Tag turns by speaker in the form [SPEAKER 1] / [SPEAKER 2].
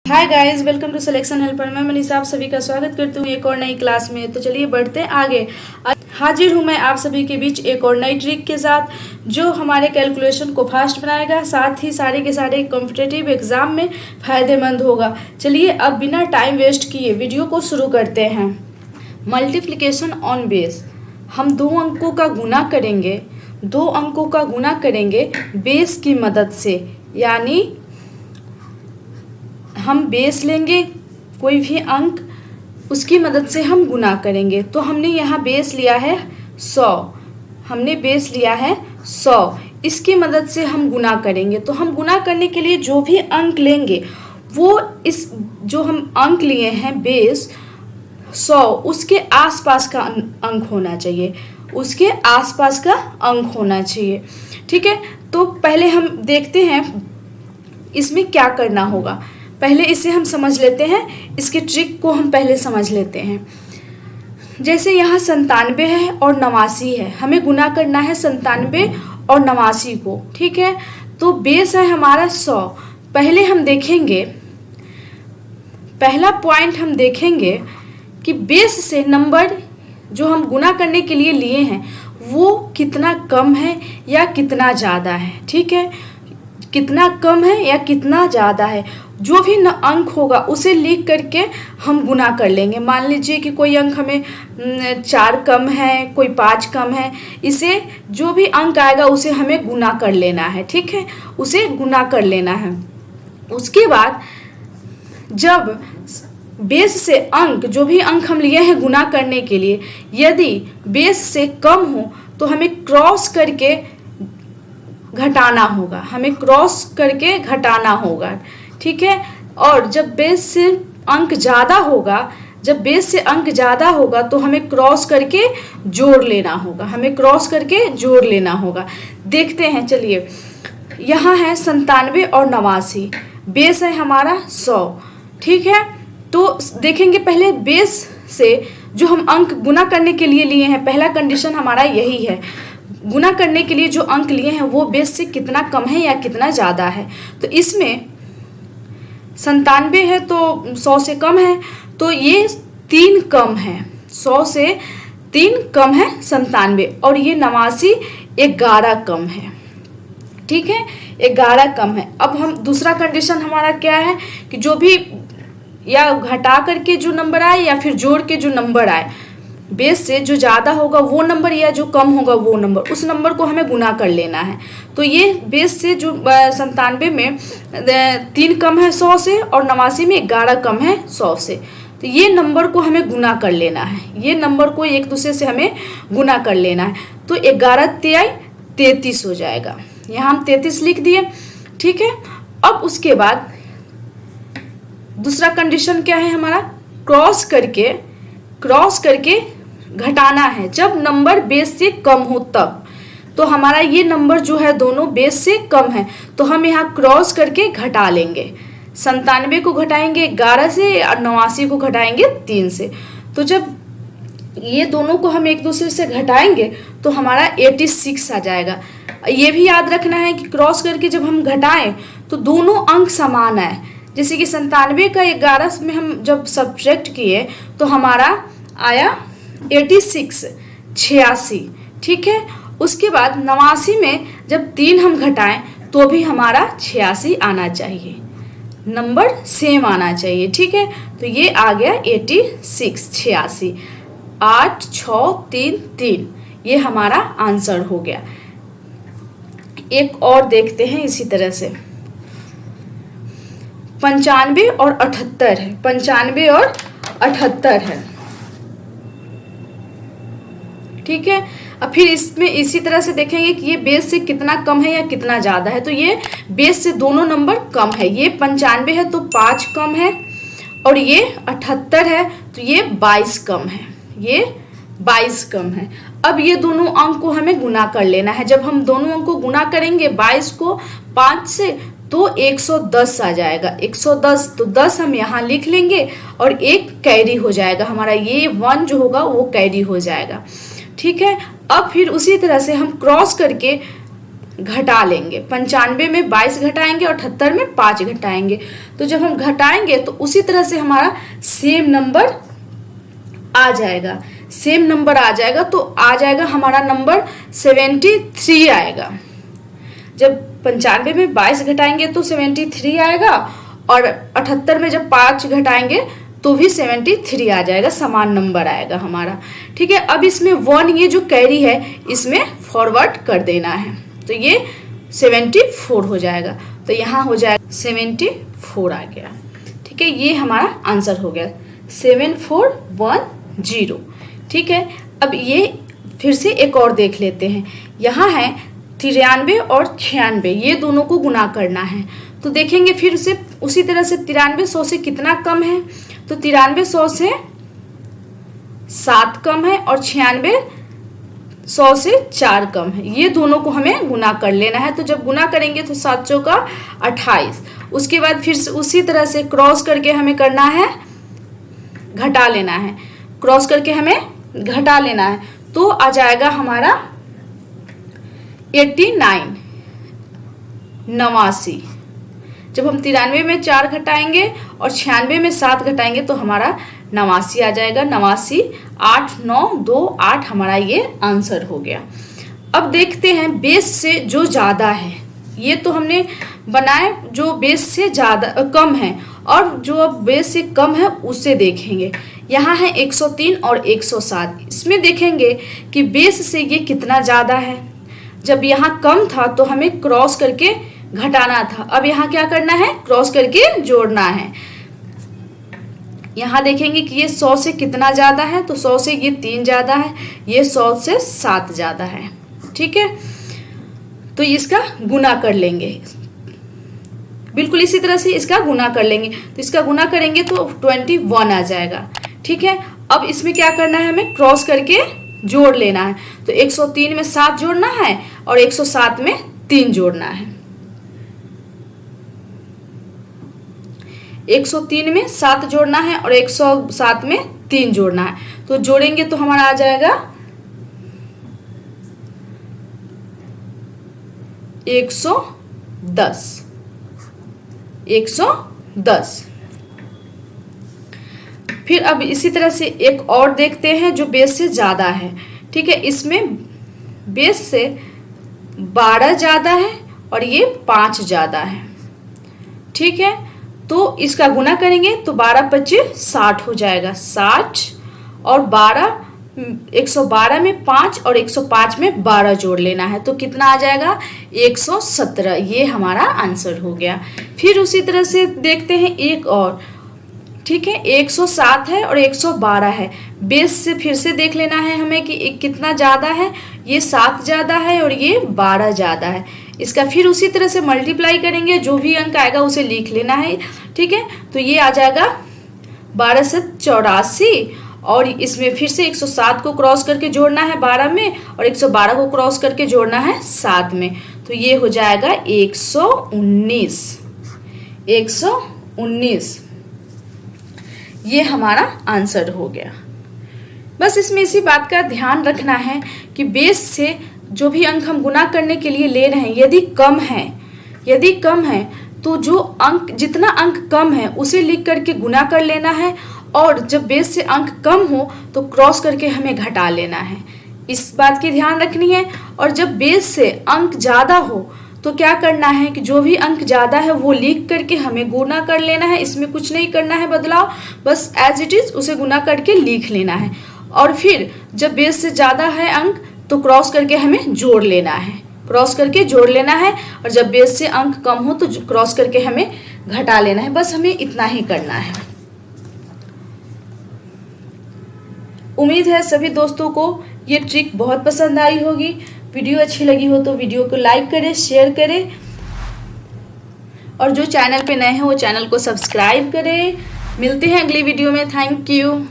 [SPEAKER 1] Hi guys, welcome to selection helper. मैं मनीषा आप सभी का स्वागत करती हूँ एक और नई क्लास में। तो चलिए बढ़ते हैं आगे। हाजिर हूँ मैं आप सभी के बीच एक और नई ट्रिक के साथ जो हमारे कैलकुलेशन को फास्ट बनाएगा, साथ ही सारे के सारे कॉम्पिटिटिव एग्जाम में फ़ायदेमंद होगा। चलिए अब बिना टाइम वेस्ट किए वीडियो को शुरू करते हैं। मल्टीप्लिकेशन ऑन बेस, हम दो अंकों का गुना करेंगे बेस की मदद से, यानी हम बेस लेंगे कोई भी अंक, उसकी मदद से हम गुना करेंगे। तो हमने यहाँ बेस लिया है 100, इसकी मदद से हम गुना करेंगे। तो हम गुना करने के लिए जो भी अंक लेंगे वो इस जो हम अंक लिए हैं बेस 100 उसके आसपास का अंक होना चाहिए, ठीक है। तो पहले हम देखते हैं इसमें क्या करना होगा। पहले इसे हम समझ लेते हैं, इसके ट्रिक को हम पहले समझ लेते हैं। जैसे यहाँ 97 है और 89 है, हमें गुना करना है 97 और 89 को, ठीक है। तो बेस है हमारा 100। पहला पॉइंट हम देखेंगे कि बेस से नंबर जो हम गुना करने के लिए लिए हैं वो कितना कम है या कितना ज़्यादा है, ठीक है। कितना कम है या कितना ज़्यादा है, जो भी अंक होगा उसे लिख करके हम गुना कर लेंगे। मान लीजिए कि कोई अंक हमें 4 कम है, कोई 5 कम है, इसे जो भी अंक आएगा उसे हमें गुना कर लेना है, ठीक है, उसे गुना कर लेना है। उसके बाद जब बेस से अंक, जो भी अंक हम लिए हैं गुना करने के लिए, यदि बेस से कम हो तो हमें क्रॉस करके घटाना होगा, ठीक है। और जब बेस से अंक ज़्यादा होगा तो हमें क्रॉस करके जोड़ लेना होगा। देखते हैं, चलिए यहाँ है 97 और 89, बेस है हमारा 100, ठीक है। तो देखेंगे पहले बेस से जो हम अंक गुना करने के लिए हैं, पहला कंडीशन हमारा यही है, गुना करने के लिए जो अंक लिए हैं वो बेस से कितना कम है या कितना ज़्यादा है। तो इसमें 97 है तो 100 से कम है, तो ये 3 कम है, 100 से 3 कम है 97, और ये 89 11 कम है, ठीक है, 11 कम है। अब हम दूसरा कंडीशन हमारा क्या है कि जो भी या घटा करके जो नंबर आए या फिर जोड़ के जो नंबर आए, बेस से जो ज़्यादा होगा वो नंबर या जो कम होगा वो नंबर, उस नंबर को हमें गुना कर लेना है। तो ये बेस से जो 97 में 3 कम है 100 से और 89 में 11 कम है 100 से, तो ये नंबर को हमें गुना कर लेना है, ये नंबर को एक दूसरे से हमें गुना कर लेना है। तो 11 तिहाई 33 हो जाएगा, यहाँ हम 33 लिख दिए, ठीक है। अब उसके बाद दूसरा कंडीशन क्या है हमारा, क्रॉस करके घटाना है। जब नंबर बेस से कम हो तब, तो हमारा ये नंबर जो है दोनों बेस से कम है, तो हम यहाँ क्रॉस करके घटा लेंगे। 97 को घटाएंगे 11 से और 89 को घटाएंगे 3 से। तो जब ये दोनों को हम एक दूसरे से घटाएंगे तो हमारा 86 आ जाएगा। ये भी याद रखना है कि क्रॉस करके जब हम घटाएं तो दोनों अंक समान आए। जैसे कि 97 का 11 में हम जब सब्ट्रैक्ट किए तो हमारा आया 86, ठीक है। उसके बाद 89 में जब 3 हम घटाएं तो भी हमारा 86 आना चाहिए, नंबर सेम आना चाहिए, ठीक है। तो ये आ गया 86, 8 6 3 3, ये हमारा आंसर हो गया। एक और देखते हैं इसी तरह से, 95 और 78 है, ठीक है। अब फिर इसमें इसी तरह से देखेंगे कि ये बेस से कितना कम है या कितना ज़्यादा है। तो ये बेस से दोनों नंबर कम है, ये 95 है तो 5 कम है, और ये 78 है तो ये 22 कम है, अब ये दोनों अंक को हमें गुना कर लेना है। जब हम दोनों अंक को गुना करेंगे 22 को 5 से तो 110 आ जाएगा, 110, तो 10 हम यहाँ लिख लेंगे और 1 कैरी हो जाएगा हमारा, ये 1 जो होगा वो कैरी हो जाएगा, ठीक है। अब फिर उसी तरह से हम क्रॉस करके घटा लेंगे। 95 में 22 घटाएंगे और 78 में 5 घटाएंगे। तो जब हम घटाएंगे तो उसी तरह से हमारा सेम नंबर आ जाएगा, सेम नंबर आ जाएगा। तो आ जाएगा हमारा नंबर 73 आएगा। जब 95 में 22 घटाएंगे तो 73 आएगा और 78 में जब 5 घटाएंगे तो भी 73 आ जाएगा, समान नंबर आएगा हमारा। ठीक है, अब इसमें 1 ये जो कैरी है इसमें फॉरवर्ड कर देना है तो ये 74 हो जाएगा। तो यहाँ हो जाएगा 74 आ गया। ठीक है, ये हमारा आंसर हो गया 7410। ठीक है, अब ये फिर से एक और देख लेते हैं। यहाँ है 93 और 96, ये दोनों को गुना करना है। तो देखेंगे फिर से उसी तरह से 93 100 से कितना कम है, तो 93 100 से 7 कम है और 96 100 से 4 कम है। ये दोनों को हमें गुना कर लेना है। तो जब गुना करेंगे तो 7 चौका 28, उसके बाद फिर से उसी तरह से क्रॉस करके हमें करना है, घटा लेना है, क्रॉस करके हमें घटा लेना है। तो आ जाएगा हमारा 89 89। जब हम 93 में 4 घटाएंगे और 96 में 7 घटाएंगे तो हमारा 89 आ जाएगा। 89 8 9 2 8 हमारा ये आंसर हो गया। अब देखते हैं बेस से जो ज़्यादा है, ये तो हमने बनाए जो बेस से ज़्यादा कम है, और जो अब बेस से कम है उससे देखेंगे। यहाँ है 103 और 107, इसमें देखेंगे कि बेस से ये कितना ज़्यादा है। जब यहाँ कम था तो हमें क्रॉस करके घटाना था, अब यहाँ क्या करना है, क्रॉस करके जोड़ना है। यहाँ देखेंगे कि ये 100 से कितना ज़्यादा है, तो 100 से ये 3 ज़्यादा है, ये 100 से 7 ज़्यादा है। ठीक है, तो इसका गुना कर लेंगे, बिल्कुल इसी तरह से इसका गुना कर लेंगे। तो इसका गुना करेंगे तो 21 आ जाएगा। ठीक है, अब इसमें क्या करना है, हमें क्रॉस करके जोड़ लेना है। तो 103 में 7 जोड़ना है और 107 में 3 जोड़ना है। 103 में 7 जोड़ना है और 107 में 3 जोड़ना है। तो जोड़ेंगे तो हमारा आ जाएगा 110। 110। फिर अब इसी तरह से एक और देखते हैं जो बेस से ज़्यादा है। ठीक है, इसमें बेस से 12 ज़्यादा है और ये 5 ज़्यादा है। ठीक है, तो इसका गुना करेंगे तो 12 25 60 हो जाएगा। 60 और 12, 112 में 5 और 105 में 12 जोड़ लेना है तो कितना आ जाएगा, 117। ये हमारा आंसर हो गया। फिर उसी तरह से देखते हैं एक और। ठीक है, 107 है और 112 है। बेस से फिर से देख लेना है हमें कि कितना ज़्यादा है, ये 7 ज़्यादा है और ये 12 ज़्यादा है। इसका फिर उसी तरह से मल्टीप्लाई करेंगे, जो भी अंक आएगा उसे लिख लेना है। ठीक है, तो ये आ जाएगा 12 से 84 और इसमें फिर से 107 को क्रॉस करके जोड़ना है 12 में और 112 को क्रॉस करके जोड़ना है 7 में। तो ये हो जाएगा 119। 119 ये हमारा आंसर हो गया। बस इसमें इसी बात का ध्यान रखना है कि बेस से जो भी अंक हम गुना करने के लिए ले रहे हैं, यदि कम है तो जो अंक, जितना अंक कम है उसे लिख करके गुना कर लेना है, और जब बेस से अंक कम हो तो क्रॉस करके हमें घटा लेना है। इस बात की ध्यान रखनी है। और जब बेस से अंक ज़्यादा हो तो क्या करना है कि जो भी अंक ज़्यादा है वो लिख करके हमें गुना कर लेना है। इसमें कुछ नहीं करना है बदलाव, बस एज इट इज़ उसे गुना करके लिख लेना है। और फिर जब बेस से ज़्यादा है अंक तो क्रॉस करके हमें जोड़ लेना है, क्रॉस करके जोड़ लेना है। और जब बेस से अंक कम हो तो क्रॉस करके हमें घटा लेना है। बस हमें इतना ही करना है। उम्मीद है सभी दोस्तों को ये ट्रिक बहुत पसंद आई होगी। वीडियो अच्छी लगी हो तो वीडियो को लाइक करें, शेयर करें, और जो चैनल पे नए हैं वो चैनल को सब्सक्राइब करें। मिलते हैं अगली वीडियो में। Thank you.